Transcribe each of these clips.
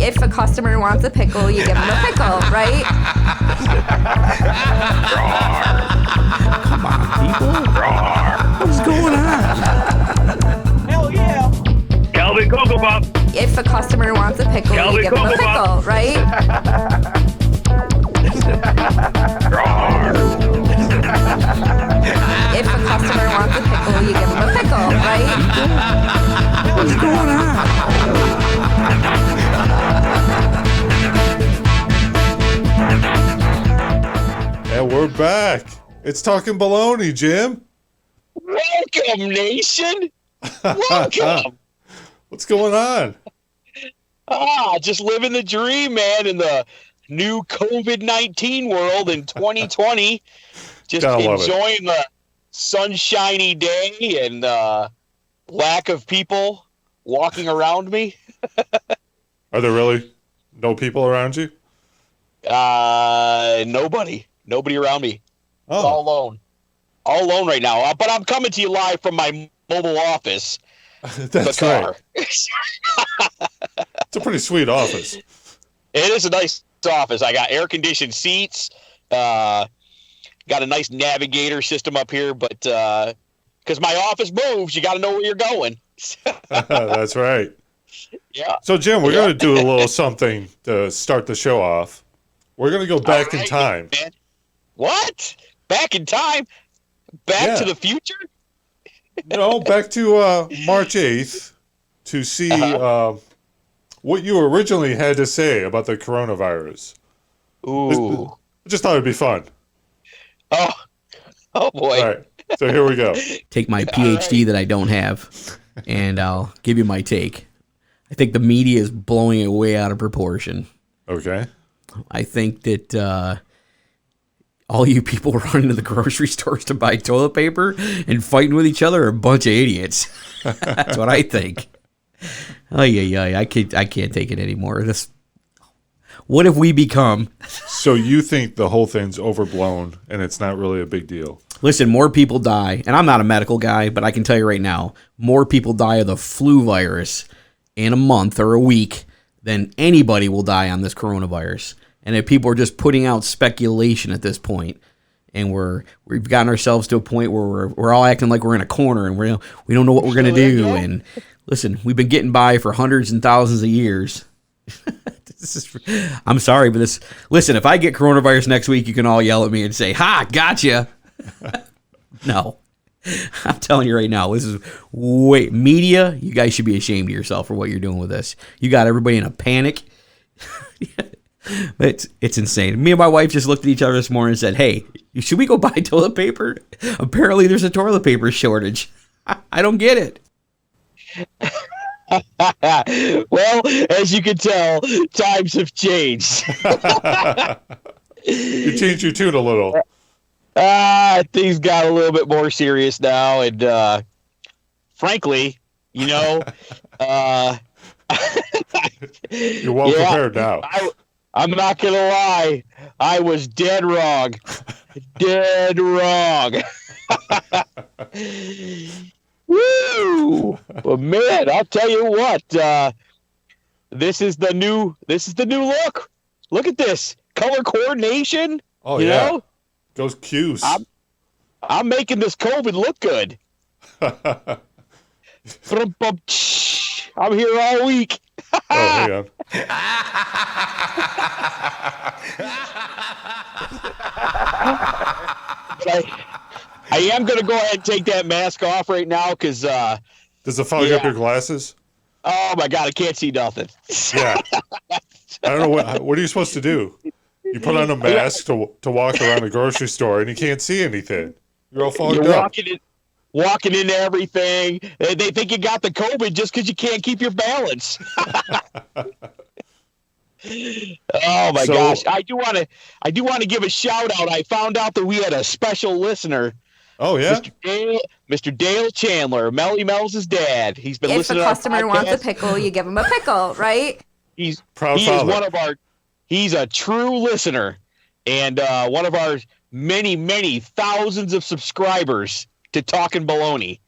If a customer wants a pickle, you give them a pickle, right? Come on, people. What's going on? Hell yeah. Calvin Cocoa Pop. If a customer wants a pickle, you give them a pickle, right? If a customer wants a pickle, you give them a pickle, right? What's going on? And we're back. It's Talkin Baloney, Jim. Welcome, nation. Welcome. What's going on? Just living the dream, man, in the new COVID-19 world in 2020. Just enjoying the sunshiny day and lack of people walking around me. Are there really no people around you? Nobody around me. Oh. All alone right now. But I'm coming to you live from my mobile office. That's right. It's a pretty sweet office. It is a nice office. I got air-conditioned seats. Got a nice navigator system up here, but because my office moves, you got to know where you're going. That's right. Yeah. So, Jim, we're going to do a little something to start the show off. We're going to go back in time. Man. What? Back in time? Back to the future? No, back to March 8th to see what you originally had to say about the coronavirus. Ooh. I just thought it'd be fun. Oh boy. All right, so here we go. Take my PhD that I don't have, and I'll give you my take. I think the media is blowing it way out of proportion. Okay. I think that all you people running to the grocery stores to buy toilet paper and fighting with each other are a bunch of idiots. That's what I think. I can't take it anymore. What have we become? So you think the whole thing's overblown and it's not really a big deal? Listen, more people die, and I'm not a medical guy, but I can tell you right now, more people die of the flu virus in a month or a week than anybody will die on this coronavirus. And if people are just putting out speculation at this point, and we've gotten ourselves to a point where we're all acting like we're in a corner and we don't know what we're gonna do. And listen, we've been getting by for hundreds and thousands of years. I'm sorry, but listen, if I get coronavirus next week, you can all yell at me and say, "Ha, gotcha." No, I'm telling you right now, this is media. You guys should be ashamed of yourself for what you're doing with this. You got everybody in a panic. It's insane. Me and my wife just looked at each other this morning and said, "Hey, should we go buy toilet paper? Apparently there's a toilet paper shortage." I don't get it. Well, as you can tell, times have changed. You changed your tune a little. Things got a little bit more serious now, and frankly, you're well prepared now. I'm not gonna lie, I was dead wrong. Dead wrong. Woo! But man, I'll tell you what, this is the new look. Look at this color coordination. Oh, you know? Those cues. I'm making this COVID look good. I'm here all week. Oh, hang on. I am going to go ahead and take that mask off right now because... Does it fog up your glasses? Oh, my God. I can't see nothing. Yeah. I don't know. What are you supposed to do? You put on a mask to walk around a grocery store, and you can't see anything. You're all fogged up. Walking into everything. They think you got the COVID just because you can't keep your balance. Oh my gosh! I do want to give a shout out. I found out that we had a special listener. Oh yeah, Mr. Dale Chandler, Melly Mels' dad. He's been listening. If a customer wants a pickle, you give him a pickle, right? He's a true listener, and one of our many thousands of subscribers to Talkin Baloney.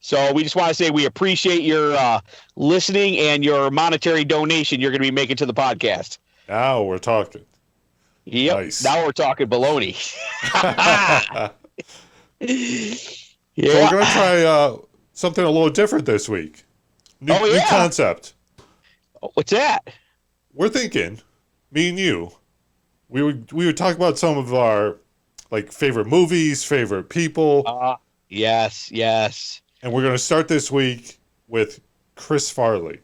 So we just want to say we appreciate your listening and your monetary donation you're going to be making to the podcast. Now we're talking. Yep. Nice. Now we're talking baloney. Yeah. So we're going to try something a little different this week. New concept. What's that? We're thinking, me and you, we would talk about some of our like favorite movies, favorite people. Yes. And we're going to start this week with Chris Farley.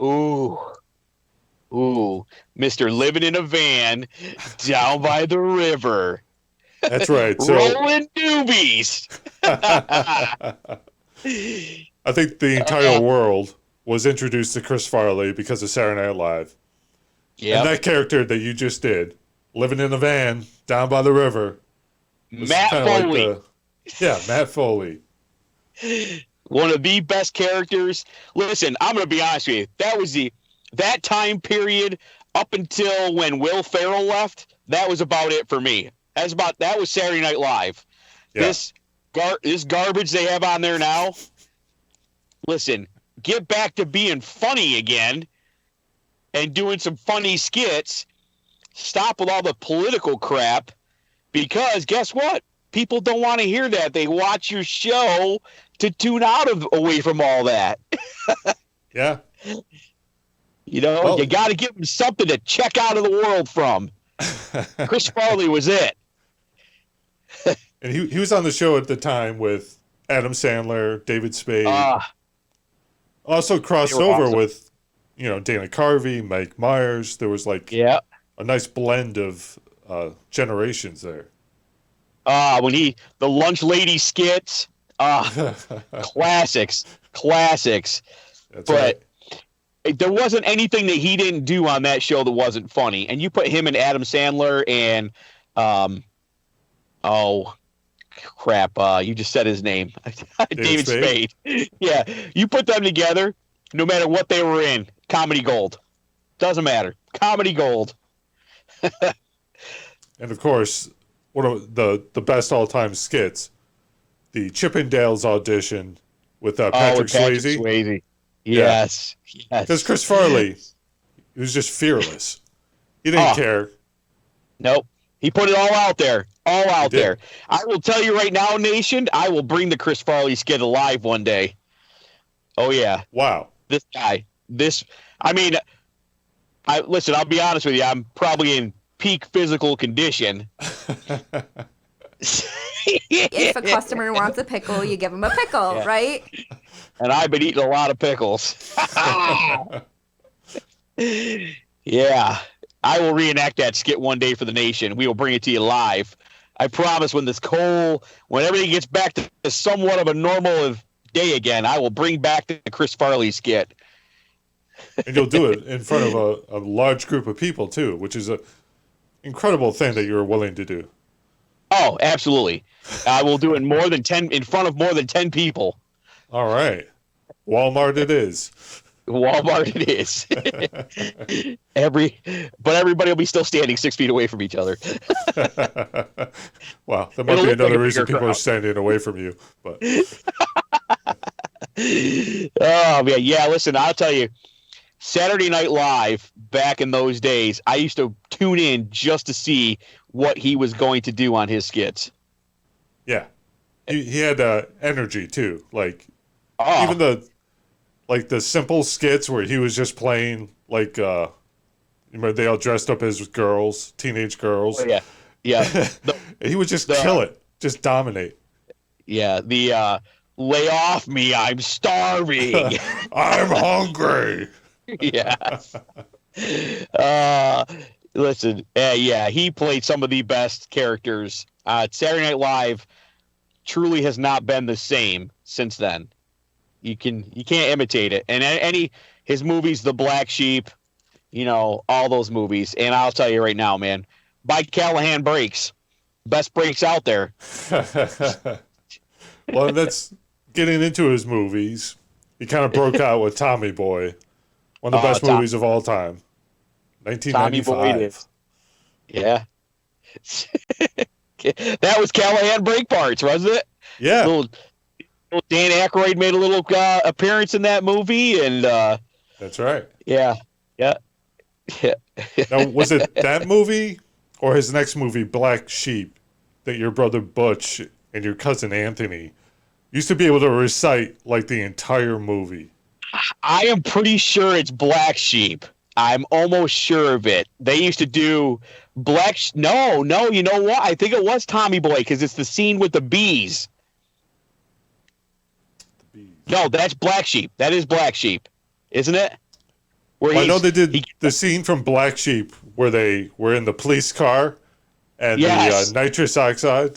Ooh, Mr. Living in a Van down by the river. That's right. So, rolling doobies. I think the entire world was introduced to Chris Farley because of Saturday Night Live. Yeah. And that character that you just did, living in a van down by the river. Matt Foley. Like Matt Foley. One of the best characters. Listen, I'm going to be honest with you. That was that time period up until when Will Ferrell left. That was about it for me. That was Saturday Night Live. Yeah. This garbage they have on there now. Listen, get back to being funny again and doing some funny skits. Stop with all the political crap, because guess what? People don't want to hear that. They watch your show to tune out away from all that. Yeah. You got to give them something to check out of the world from. Chris Farley was it. And he was on the show at the time with Adam Sandler, David Spade. Also crossed over with, Dana Carvey, Mike Myers. There was a nice blend of generations there. The lunch lady skits, classics. That's right. There wasn't anything that he didn't do on that show that wasn't funny. And you put him and Adam Sandler and, you just said his name. David Spade. Yeah. You put them together, no matter what they were in, comedy gold. Doesn't matter. Comedy gold. And of course, one of the best all-time skits, the Chippendales audition with Patrick Swayze. Yes. Because Chris Farley, he was just fearless. He didn't care. Nope. He put it all out there. There. I will tell you right now, Nation, I will bring the Chris Farley skit alive one day. Oh, yeah. Wow. This guy. I'll be honest with you. I'm probably in peak physical condition. If a customer wants a pickle, you give them a pickle, right? And I've been eating a lot of pickles. Yeah. I will reenact that skit one day for the nation. We will bring it to you live. I promise when everything gets back to somewhat of a normal day again, I will bring back the Chris Farley skit. And you'll do it in front of a large group of people, too, which is an incredible thing that you're willing to do. Oh, absolutely. I will do it in front of more than 10 people. All right. Walmart it is. Walmart it is. But everybody will be still standing 6 feet away from each other. Wow, that might be another reason people are standing away from you. But oh man, yeah. Listen, I'll tell you, Saturday Night Live back in those days, I used to tune in just to see what he was going to do on his skits. Yeah, he had energy too. Even the simple skits where he was just playing they all dressed up as girls, teenage girls. Oh, yeah. He would just kill it, just dominate. Yeah, the lay off me, I'm starving. I'm hungry. Yeah. Listen, he played some of the best characters. Saturday Night Live truly has not been the same since then. You can't imitate it. And his movies, The Black Sheep, all those movies. And I'll tell you right now, man, buy Callahan brakes. Best brakes out there. Well, that's getting into his movies. He kind of broke out with Tommy Boy, one of the best movies of all time. 1995. Yeah. That was Callahan brake parts, wasn't it? Yeah. Dan Aykroyd made a little appearance in that movie, and that's right. Yeah. Now, was it that movie or his next movie, Black Sheep, that your brother Butch and your cousin Anthony used to be able to recite like the entire movie? I am pretty sure it's Black Sheep. I'm almost sure of it. They used to do No, you know what? I think it was Tommy Boy because it's the scene with the bees. No, that's Black Sheep. That is Black Sheep, isn't it? I know they did the scene from Black Sheep where they were in the police car and the nitrous oxide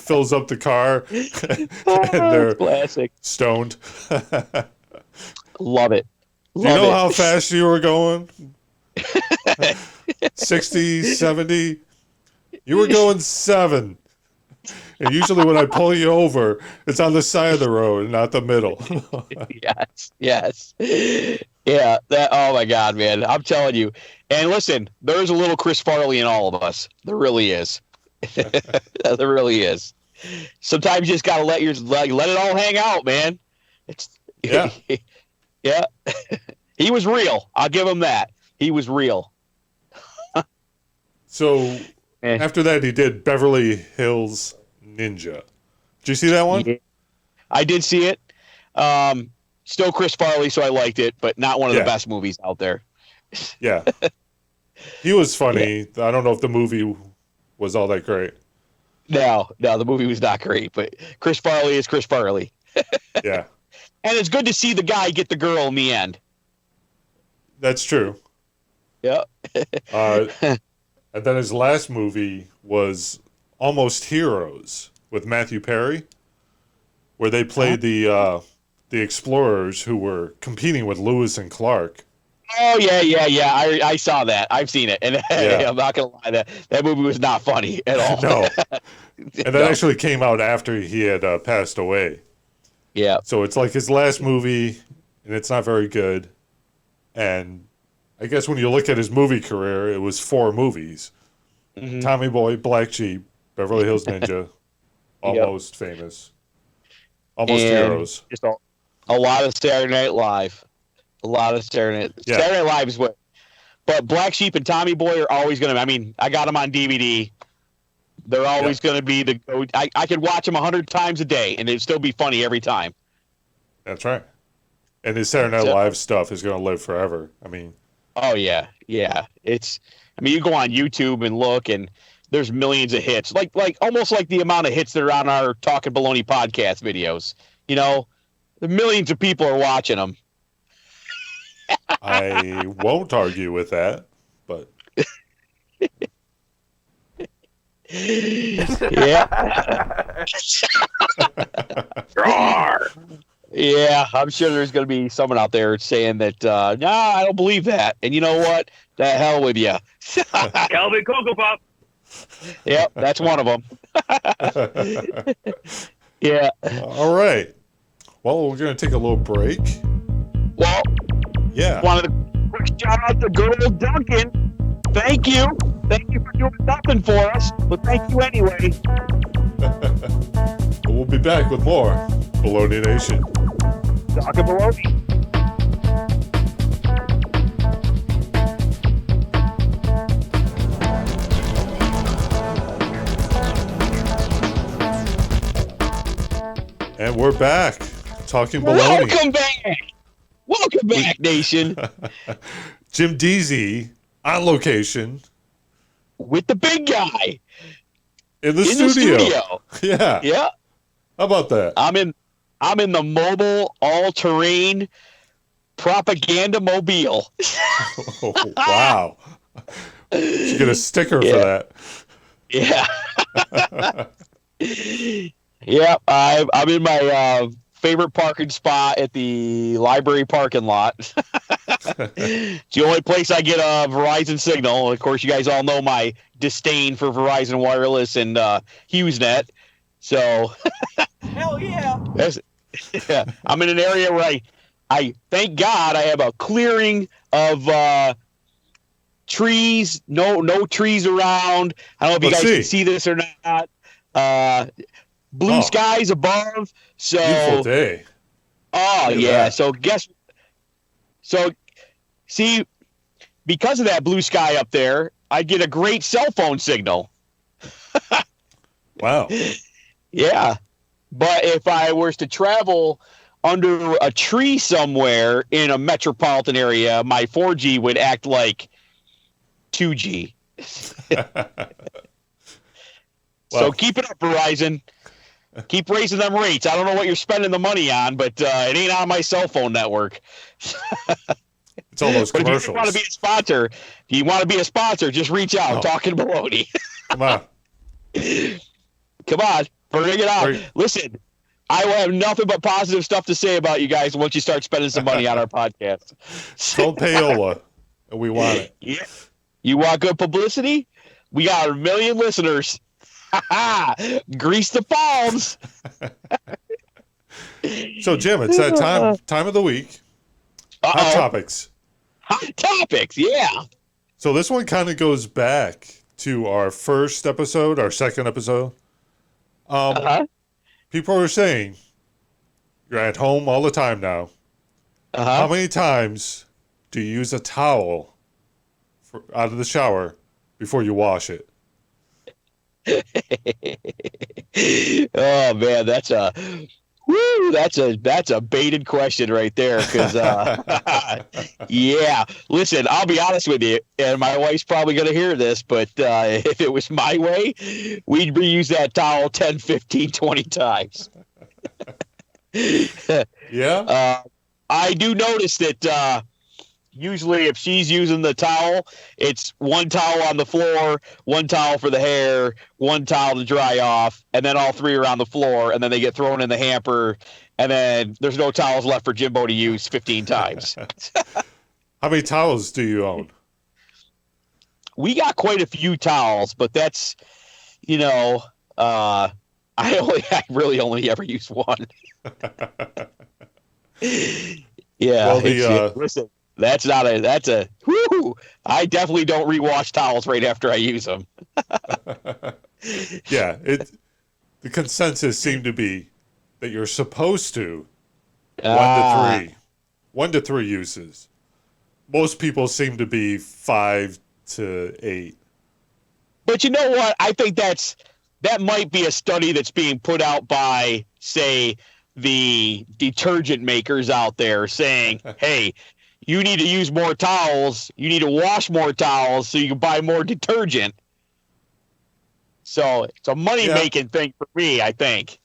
fills up the car and they're classic. Stoned. Love it. Do you know how fast you were going? 60, 70? You were going 7. And usually when I pull you over, it's on the side of the road, not the middle. Yes. Yeah, oh my God, man. I'm telling you. And listen, there's a little Chris Farley in all of us. There really is. There really is. Sometimes you just got to let it all hang out, man. Yeah. He was real. I'll give him that. He was real. So after that, he did Beverly Hills Ninja. Did you see that one? Yeah, I did see it. Still Chris Farley, so I liked it, but not one of the best movies out there. Yeah. He was funny. Yeah. I don't know if the movie was all that great. No, the movie was not great, but Chris Farley is Chris Farley. Yeah. And it's good to see the guy get the girl in the end. That's true. Yeah. And then his last movie was Almost Heroes with Matthew Perry, where they played the explorers who were competing with Lewis and Clark. Oh, yeah. I saw that. I've seen it. And I'm not going to lie, that movie was not funny at all. No. And that actually came out after he had passed away. Yeah. So it's like his last movie, and it's not very good. And I guess when you look at his movie career, it was 4 movies. Mm-hmm. Tommy Boy, Black Sheep, Beverly Hills Ninja, Almost Famous, Almost Heroes. Just a lot of Saturday Night Live. Saturday Night Live is what. But Black Sheep and Tommy Boy are always going to, I got them on DVD. They're always going to be I could watch them 100 times a day, and it'd still be funny every time. That's right. And his Saturday Night Live stuff is going to live forever. Oh, yeah. You go on YouTube and look, and there's millions of hits. Like almost like the amount of hits that are on our Talkin Baloney Podcast videos. The millions of people are watching them. I won't argue with that, but... Yeah, I'm sure there's going to be someone out there saying that, no, I don't believe that. And you know what? The hell with you. Calvin Cocoa Pop. Yep, that's one of them. Yeah. All right. Well, we're going to take a little break. Well, wanted a quick shout out to good old Duncan. Thank you. Thank you for doing nothing for us, but thank you anyway. We'll be back with more Baloney Nation. Talkin Baloney. And we're back. Talkin Baloney. Welcome back, nation. Jim Deezy on location. With the big guy. In the studio. Yeah. Yeah. How about that? I'm in the mobile all-terrain propaganda mobile. Oh, wow. You get a sticker for that. Yeah. Yeah, I'm in my favorite parking spot at the library parking lot. It's the only place I get a Verizon signal. Of course, you guys all know my disdain for Verizon Wireless and HughesNet. So, hell yeah. I'm in an area where I thank God I have a clearing of trees. No trees around. I don't know if you guys can see this or not. blue skies above. So beautiful day. Oh yeah. So see, because of that blue sky up there, I get a great cell phone signal. Wow. Yeah. But if I was to travel under a tree somewhere in a metropolitan area, my 4G would act like 2G. So keep it up, Verizon. Keep raising them rates. I don't know what you're spending the money on, but it ain't on my cell phone network. It's all those commercials. If you want to be a sponsor, just reach out. Talkin Baloney. Come on. Come on. Bring it on. Great. Listen, I will have nothing but positive stuff to say about you guys once you start spending some money on our podcast. Don't payola, and we want it. Yeah. You want good publicity? We got 1 million listeners. Grease the palms. So, Jim, it's that time of the week. Hot topics. Hot topics, yeah. So this one kind of goes back to our first episode, our second episode. People are saying you're at home all the time now. How many times do you use a towel out of the shower before you wash it? Oh man, that's a baited question right there. Because yeah, listen, I'll be honest with you, and my wife's probably going to hear this, but if it was my way, we'd reuse that towel 10, 15, 20 times. Yeah. I do notice that usually if she's using the towel, it's one towel on the floor, one towel for the hair, one towel to dry off, and then all three are on the floor, and then they get thrown in the hamper, and then there's no towels left for Jimbo to use 15 times. How many towels do you own? We got quite a few towels, but that's, I really only ever use one. Yeah. Well, listen. That's whoo! I definitely don't rewash towels right after I use them. Yeah, the consensus seemed to be that you're supposed to 1 to 3 uses. Most people seem to be 5 to 8. But you know what? I think that might be a study that's being put out by, say, the detergent makers out there saying, hey, you need to use more towels. You need to wash more towels so you can buy more detergent. So it's a money-making thing for me, I think.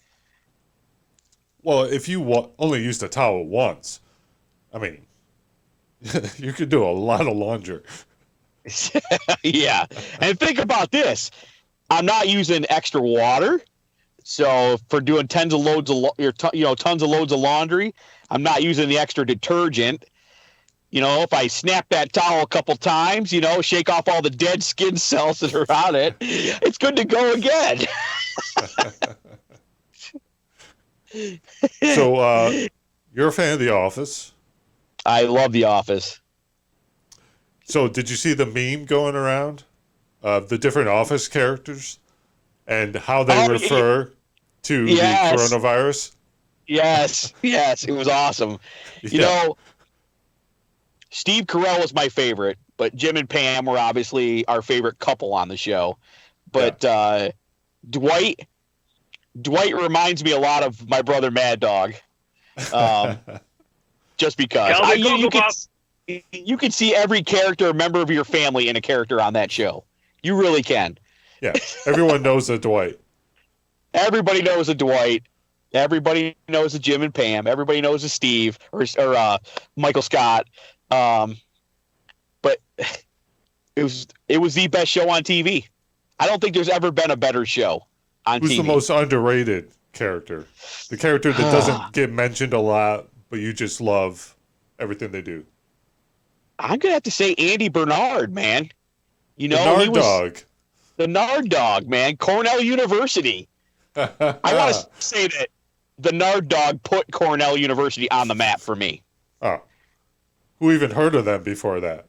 Well, if you only used a towel once, I mean, you could do a lot of laundry. Yeah. And think about this. I'm not using extra water. So for doing tons of loads of laundry, I'm not using the extra detergent. If I snap that towel a couple times, shake off all the dead skin cells that are on it, it's good to go again. So you're a fan of The Office? I love The Office. So did you see the meme going around of the different Office characters and how they refer to the coronavirus? Yes, it was awesome. Yeah. Steve Carell was my favorite, but Jim and Pam were obviously our favorite couple on the show. But Dwight reminds me a lot of my brother Mad Dog, just because you can see every character, member of your family, in a character on that show. You really can. Yeah, everyone knows a Dwight. Everybody knows a Dwight. Everybody knows a Jim and Pam. Everybody knows a Steve or Michael Scott. But it was the best show on TV. I don't think there's ever been a better show on TV. Who's the most underrated character? The character that doesn't get mentioned a lot, but you just love everything they do. I'm gonna have to say Andy Bernard, man. The Nard Dog, man. Cornell University. I want to say that the Nard Dog put Cornell University on the map for me. Oh. Who even heard of them before that?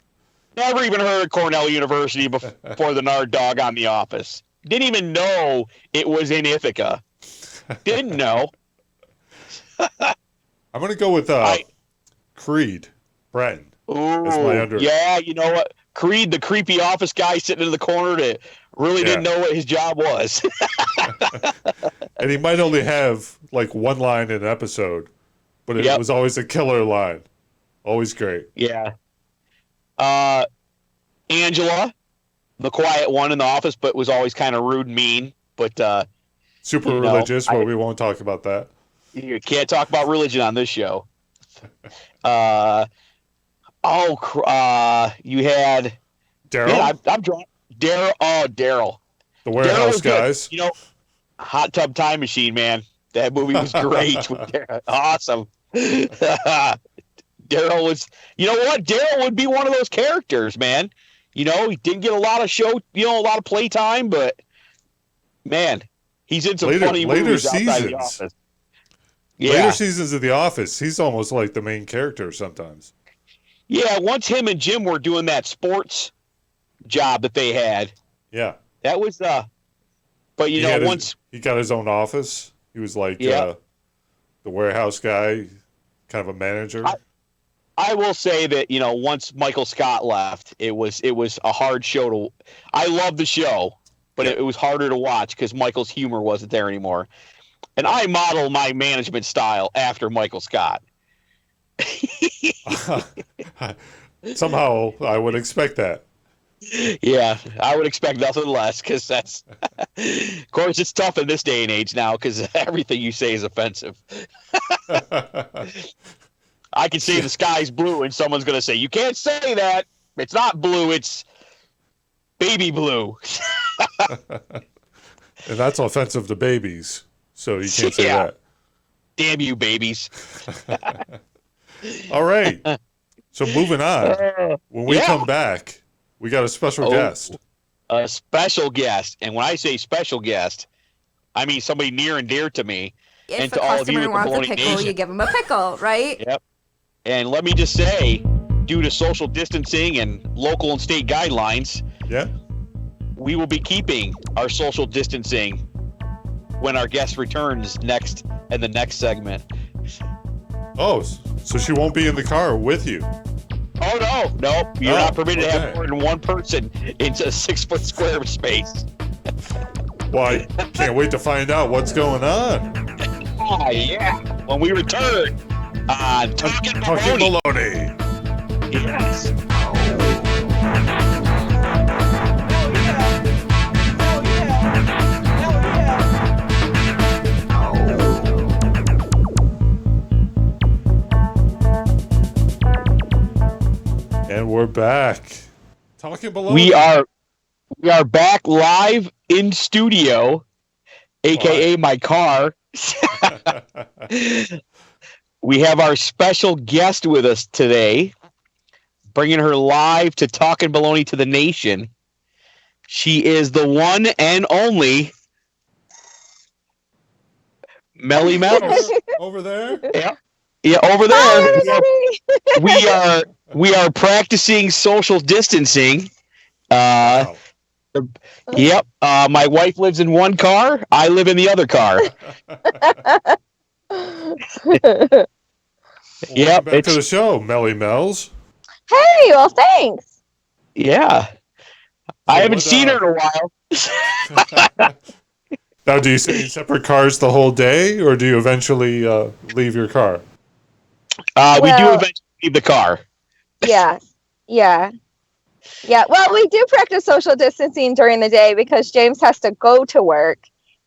Never even heard of Cornell University before the Nard Dog on The Office. Didn't even know it was in Ithaca. Didn't know. I'm going to go with Creed Bratton. Ooh, yeah, you know what? Creed, the creepy office guy sitting in the corner that really didn't know what his job was. And he might only have like one line in an episode, but it was always a killer line. Always great. Yeah. Angela, the quiet one in the office, but was always kind of rude and mean. But super religious, but we won't talk about that. You can't talk about religion on this show. You had Daryl. I'm drunk. Daryl. Oh, Daryl. The warehouse guys. Good. You know, Hot Tub Time Machine, man. That movie was great. Awesome. Daryl was. You know what? Daryl would be one of those characters, man. You know, he didn't get a lot of a lot of play time, but man, he's in some funny movies outside the office. Yeah. Later seasons of The Office, he's almost like the main character sometimes. Yeah, once him and Jim were doing that sports job that they had. Yeah. That was but you know, once he got his own office, he was like the warehouse guy, kind of a manager. I will say that, you know, once Michael Scott left, it was a hard show to I love the show, but it was harder to watch because Michael's humor wasn't there anymore. And I model my management style after Michael Scott. Somehow I would expect that. Yeah, I would expect nothing less because that's, of course, it's tough in this day and age now because everything you say is offensive. I can say the sky's blue and someone's going to say, you can't say that. It's not blue. It's baby blue. And that's offensive to babies. So you can't say that. Damn you, babies. All right. So moving on. When we come back, we got a special guest. A special guest. And when I say special guest, I mean somebody near and dear to me. If and a to all of you customer at the wants a Baloney pickle, Nation. you give them a pickle, right? Yep. And let me just say, due to social distancing and local and state guidelines, we will be keeping our social distancing when our guest returns in the next segment. Oh, so she won't be in the car with you? Oh, no. You're not permitted to have more than one person into a 6-foot square space. Well, I can't wait to find out what's going on. Yeah. When we return on Talkin Baloney. Yes. And we're back. Talkin Baloney. We are back live in studio, aka my car. We have our special guest with us today, bringing her live to Talkin Baloney to the nation. She is the one and only Melly Mels. Over there? Yeah, over there. Hi, we are practicing social distancing. Wow. Yep. My wife lives in one car. I live in the other car. Yep. Back to the show, Melly Mels. Hey, well, thanks. Yeah. I haven't seen her in a while. Now, do you stay in separate cars the whole day, or do you eventually leave your car? We do eventually leave the car. Yeah. Well, we do practice social distancing during the day because James has to go to work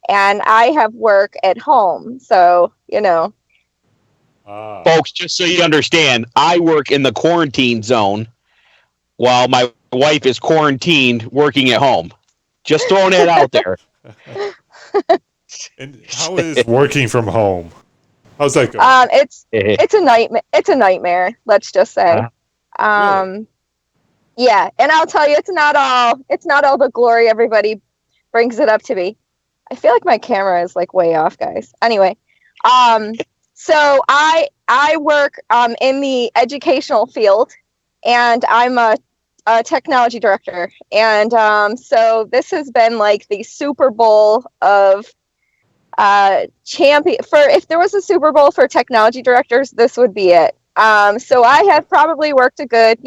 and I have work at home. So, you know. Folks, just so you understand, I work in the quarantine zone while my wife is quarantined working at home. Just throwing that out there. And how is working from home? How's that going? It's a nightmare. It's a nightmare. Let's just say. Really? Yeah, and I'll tell you, it's not all the glory everybody brings it up to be. I feel like my camera is like way off, guys. Anyway, so I work in the educational field, and I'm a technology director, and so this has been like the Super Bowl of champion for if there was a Super Bowl for technology directors, this would be it. So I have probably worked a good,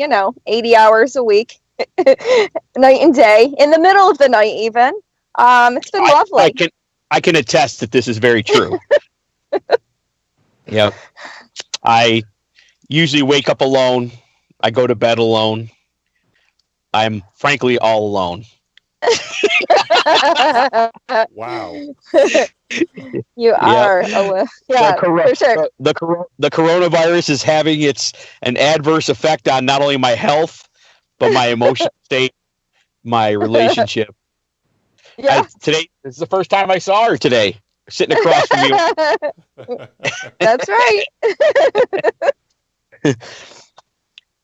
80 hours a week, night and day, in the middle of the night even. It's been lovely. I can attest that this is very true. Yeah. I usually wake up alone. I go to bed alone. I'm frankly all alone. Wow. You are. Yeah, for sure. The coronavirus is having an adverse effect on not only my health, but my emotional state, my relationship. Yeah. Today is the first time I saw her today, sitting across from you. That's right.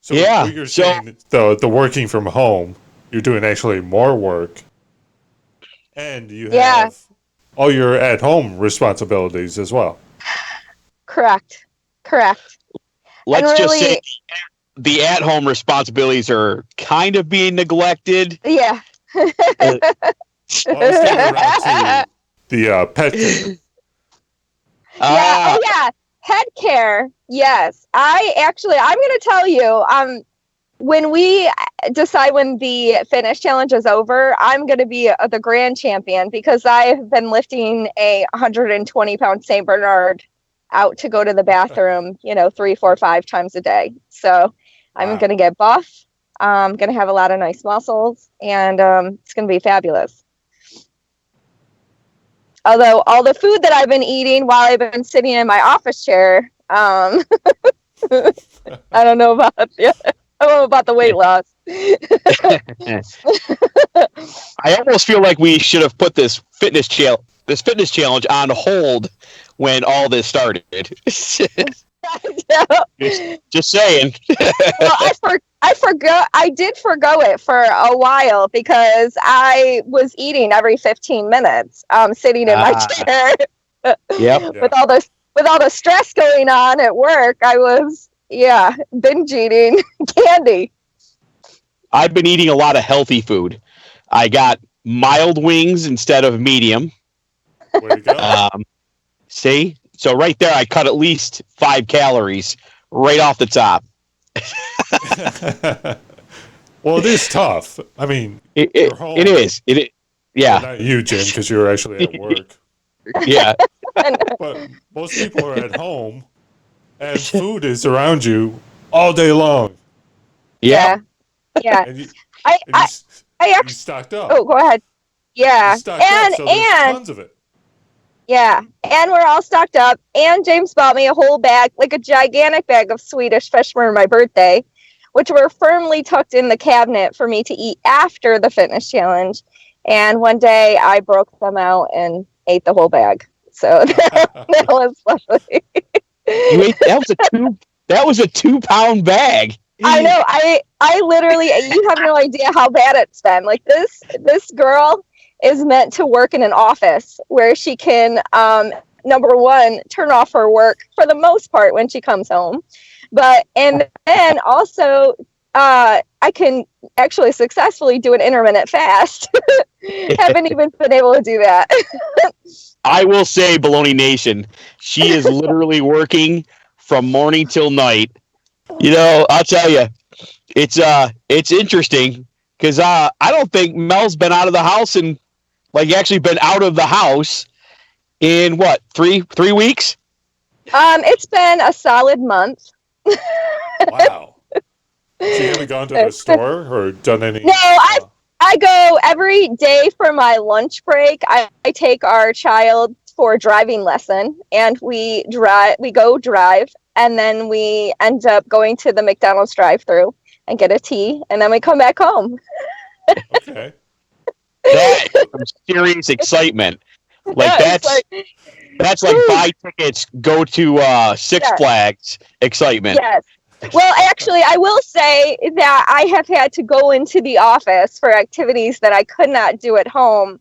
So what you're saying, the working from home, you're doing actually more work, and you have all your at-home responsibilities as well. Correct. Let's just say the at-home responsibilities are kind of being neglected. Yeah. Well, let's take it around to the pet care. Yeah. Pet care. Yes. I'm going to tell you, when we decide when the fitness challenge is over, I'm going to be the grand champion because I have been lifting a 120-pound St. Bernard out to go to the bathroom, 3, 4, 5 times a day. So I'm going to get buff. I'm going to have a lot of nice muscles, and it's going to be fabulous. Although all the food that I've been eating while I've been sitting in my office chair, I don't know about the weight loss. I almost feel like we should have put this fitness challenge on hold when all this started. Just saying. Well, I forgot. I did forgo it for a while because I was eating every 15 minutes, sitting in my chair. Yep. With all the stress going on at work, I was binge eating candy. I've been eating a lot of healthy food. I got mild wings instead of medium. Way to go. See? So right there, I cut at least 5 calories right off the top. Well, it is tough. I mean, it is. Yeah. Well, not you, Jim, because you're actually at work. Yeah. But most people are at home, and food is around you all day long. Yeah. And you stocked up. Oh, go ahead. Yeah. You stocked up, so there's tons of it. Yeah, and we're all stocked up. And James bought me a whole bag, like a gigantic bag of Swedish fish for my birthday, which were firmly tucked in the cabinet for me to eat after the fitness challenge. And one day I broke them out and ate the whole bag. So that was lovely. That was a 2-pound bag. I know. I literally, you have no idea how bad it's been. Like this girl is meant to work in an office where she can, number one, turn off her work for the most part when she comes home. And then also, I can actually successfully do an intermittent fast. Haven't even been able to do that. I will say, Baloney Nation, she is literally working from morning till night. I'll tell you, it's interesting because I don't think Mel's been out of the house in actually been out of the house in what, 3 weeks? It's been a solid month. Wow. So you haven't gone to the store or done any? No, I go every day for my lunch break. I take our child for a driving lesson, and we go drive, and then we end up going to the McDonald's drive-thru and get a tea, and then we come back home. Okay. That's some serious excitement. That's like buy tickets, go to Six Flags excitement. Yes. Well, actually, I will say that I have had to go into the office for activities that I could not do at home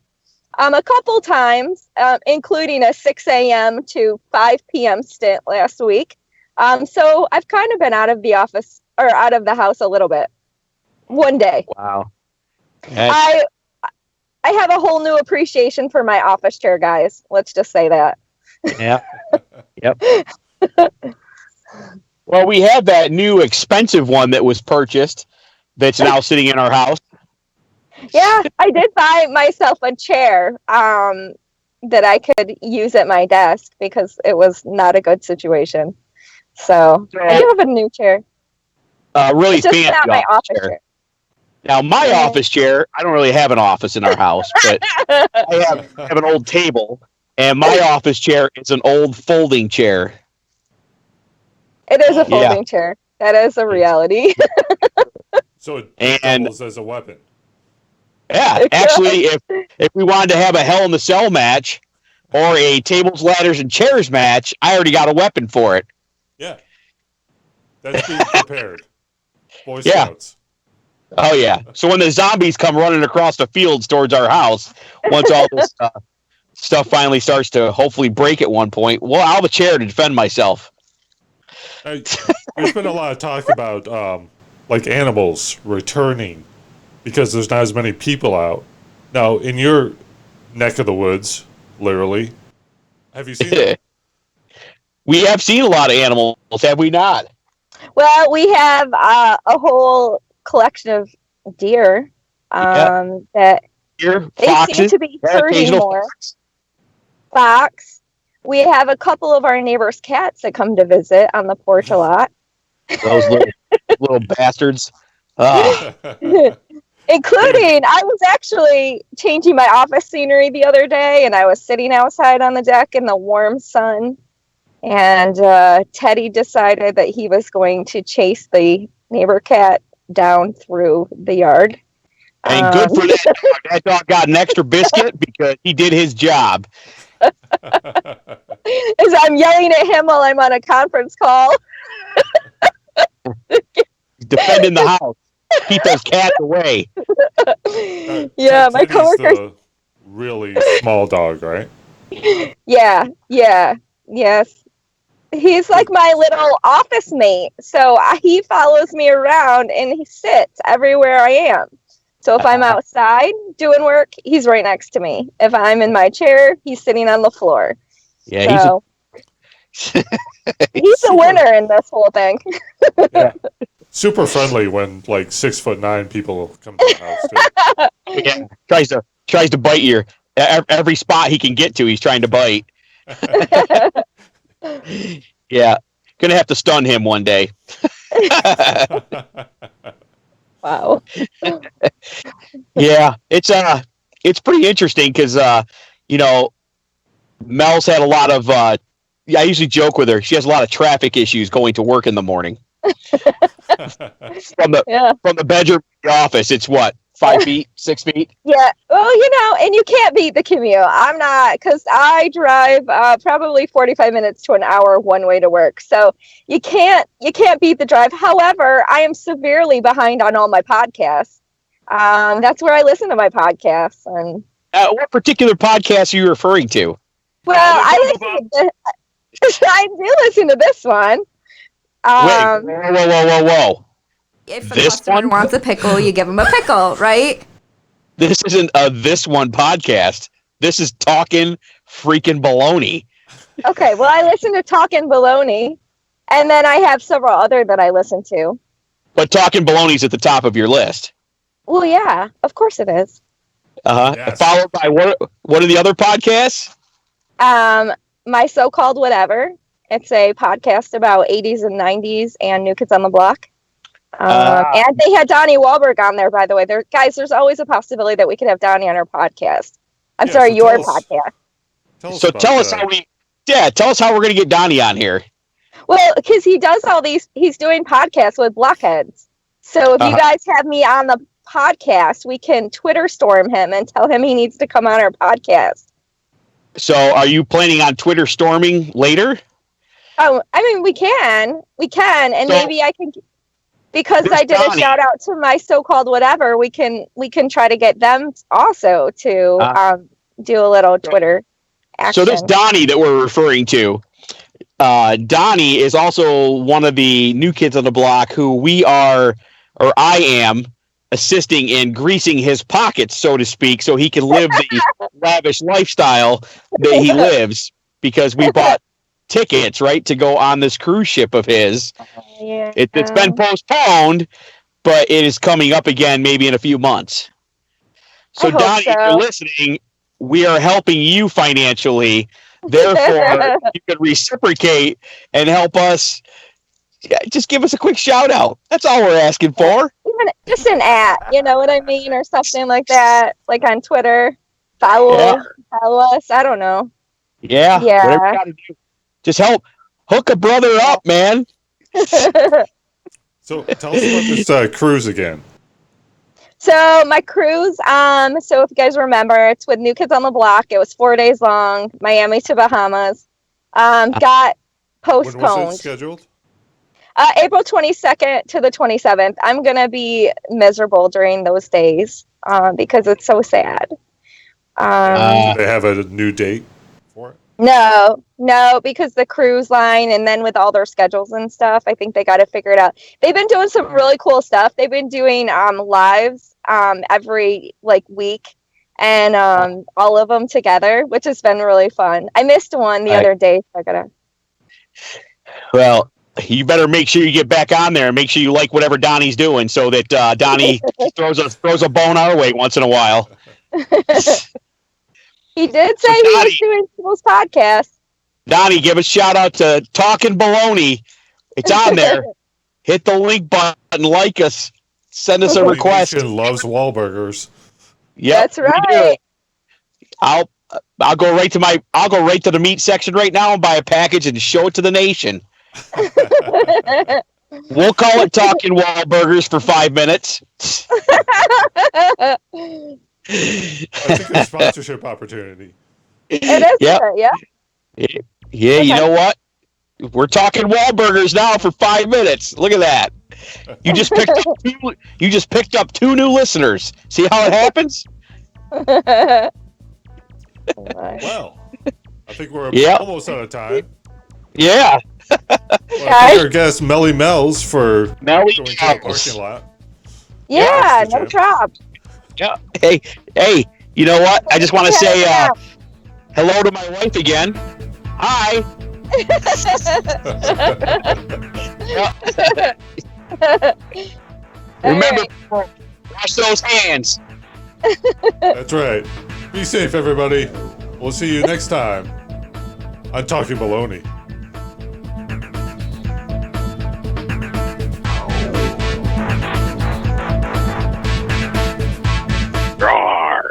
a couple times, including a 6 a.m. to 5 p.m. stint last week. So I've kind of been out of the office or out of the house a little bit. One day. Wow. have a whole new appreciation for my office chair, guys. Let's just say that. Yeah. Yep. Well, we have that new expensive one that was purchased that's now sitting in our house. Yeah, I did buy myself a chair that I could use at my desk because it was not a good situation. So I do have a new chair. Really it's just fancy not my office chair. Now, my office chair, I don't really have an office in our house, but I have an old table, and my office chair is an old folding chair. It is a folding chair. That is a reality. So it doubles as a weapon. Yeah, actually, if we wanted to have a Hell in the Cell match or a tables, ladders, and chairs match, I already got a weapon for it. Yeah. That's being prepared. Boy Scouts. Oh, yeah. So when the zombies come running across the fields towards our house, once all this stuff finally starts to hopefully break at one point, well, I'll have a chair to defend myself. There's been a lot of talk about like animals returning because there's not as many people out. Now, in your neck of the woods, literally, have you seen them? We have seen a lot of animals, have we not? Well, we have a whole collection of deer that deer, they foxes, seem to be herding more. Fox. We have a couple of our neighbors' cats that come to visit on the porch a lot. Those little bastards. Including, I was actually changing my office scenery the other day, and I was sitting outside on the deck in the warm sun, and Teddy decided that he was going to chase the neighbor cat down through the yard. And good for that dog. That dog got an extra biscuit because he did his job. As I'm yelling at him while I'm on a conference call. Defending the house. Keep those cats away. Yeah, my coworkers. The really small dog, right? Yeah, yes. He's like my little office mate. So he follows me around and he sits everywhere I am. So if I'm outside doing work, he's right next to me. If I'm in my chair, he's sitting on the floor. Yeah, so, he's a winner in this whole thing. Yeah. Super friendly when like 6'9" people come to the house too. Yeah, tries to bite your every spot he can get to. He's trying to bite. Yeah, gonna have to stun him one day. Wow. Yeah, it's pretty interesting because Mel's had a lot of. I usually joke with her. She has a lot of traffic issues going to work in the morning. From the bedroom to the office, it's what, 5 feet, 6 feet? Yeah. Well, and you can't beat the commute. I'm not, because I drive probably 45 minutes to an hour one way to work. So you can't beat the drive. However, I am severely behind on all my podcasts. That's where I listen to my podcasts. And what particular podcast are you referring to? Well, I do listen to this one. Wait, whoa. If a This customer one? wants a pickle, you give them a pickle, right? This isn't a This One podcast. This is Talkin freaking Baloney. Okay, well, I listen to Talkin Baloney, and then I have several other that I listen to. But Talkin Baloney's at the top of your list. Well, yeah, of course it is. Yes. Followed by what are the other podcasts? My So-Called Whatever. It's a podcast about 80s and 90s and New Kids on the Block. And they had Donnie Wahlberg on there, by the way. Guys, there's always a possibility that we could have Donnie on our podcast. Your podcast. Tell us how we're going to get Donnie on here. Well, because he does he's doing podcasts with blockheads. So if you guys have me on the podcast, we can Twitter storm him and tell him he needs to come on our podcast. So are you planning on Twitter storming later? Oh, I mean, we can, and maybe I can, because I did a shout out to my So-Called Whatever. We can try to get them also to do a little Twitter action. So this Donnie that we're referring to, Donnie is also one of the New Kids on the Block who I am assisting in greasing his pockets, so to speak, so he can live the lavish lifestyle that he lives, because we bought tickets, right, to go on this cruise ship of his. Yeah. It's been postponed, but it is coming up again maybe in a few months. So, Donnie, if you're listening, we are helping you financially. Therefore, you can reciprocate and help us. Yeah, just give us a quick shout out. That's all we're asking for. Even just an you know what I mean, or something like that, like on Twitter. Follow us. I don't know. Yeah. Whatever you gotta do. Just help hook a brother up, man. So tell us about this cruise again. So my cruise, so if you guys remember, it's with New Kids on the Block. It was 4 days long, Miami to Bahamas. Got postponed. When was it scheduled? April 22nd to the 27th. I'm going to be miserable during those days because it's so sad. Do they have a new date for it? No, because the cruise line, and then with all their schedules and stuff, I think they got to figure it out. They've been doing some really cool stuff. They've been doing lives every week, and all of them together, which has been really fun. I missed one the other day, so I gotta. Well, you better make sure you get back on there and make sure you like whatever Donnie's doing, so that Donnie throws a bone our way once in a while. He did say he was doing people's podcast. Donnie, give a shout out to Talkin Baloney. It's on there. Hit the link button, like us, send us a request. Loves Wahlburgers. Yeah, that's right. I'll go right to the meat section right now and buy a package and show it to the nation. We'll call it Talkin Wahlburgers for 5 minutes. I think it's a sponsorship opportunity. It is. Yeah. Yeah, you know what? We're talking Wahlburgers now for 5 minutes. Look at that. You just picked up two new listeners. See how it happens? Well, I think we're almost out of time. Yeah. Well, thank our guest Melly Mels for Melly going to the parking lot. Yeah, no problem. Yeah. Hey, you know what? I just want to say hello to my wife again. Hi. Remember, wash those hands. That's right. Be safe, everybody. We'll see you next time on Talkin Baloney.